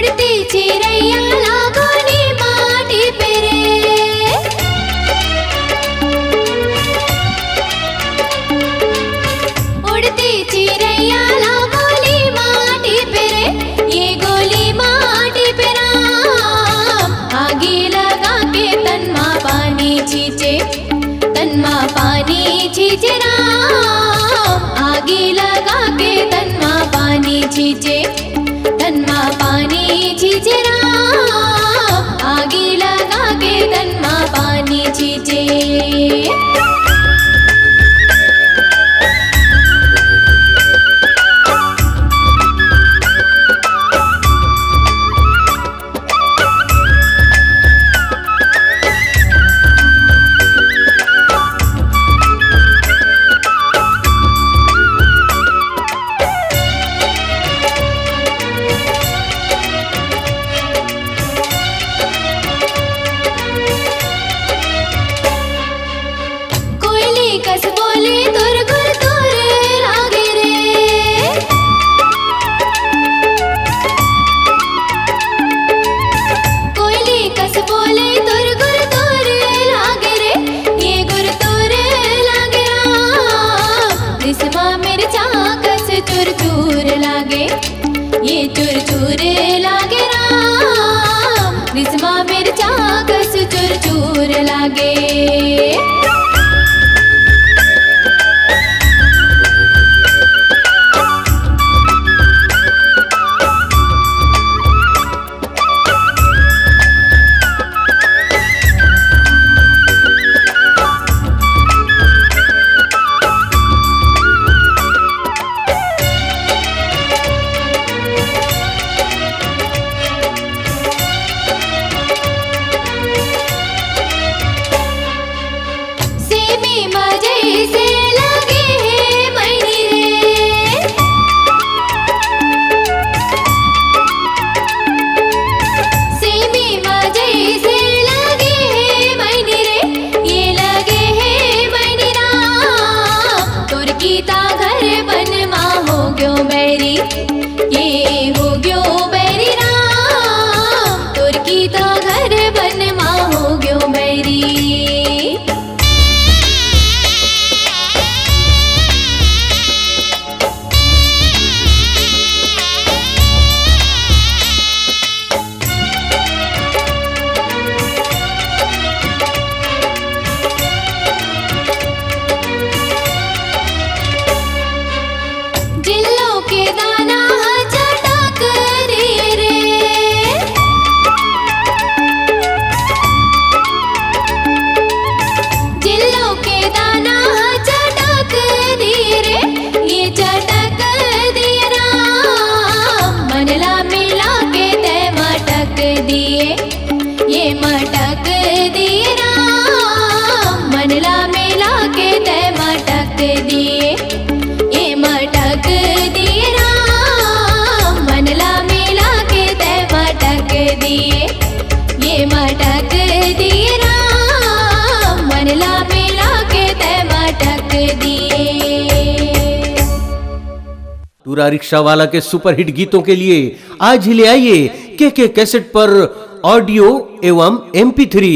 उड़ती चिड़ैया लागोली माटी पे रे, उड़ती चिड़ैया लागोली माटी पे रे, ये गोली माटी पे राम आगे लगा के तन्मा पानी छींचे, तन्मा पानी छींचे राम आगे लगा के तन्मा पानी छींचे, तन्मा पानी छींचे राम आगे लगा के तन्मा पानी छींचे। कस बोले तुर गुर तुर लागे रे, कोयली कस बोले तुर गुर तुर लागे रे, ये गुर तुर लागे राम रिसमा मिर्चा कस चुर चूर लागे, ये चुर चूर लागे राम रिसमा मिर्चा कस चुर चूर लागे। ये मटक दिए राम मनला मिला के तय मटक दिए, ये मटक दिए राम मनला मिला के तय मटक दिए, ये मटक दिए राम मनला मिला के तय मटक दिए। टूरा रिक्शा वाला के सुपरहिट गीतों के लिए आज ही ले आइए के कैसेट पर ऑडियो एवं MP3।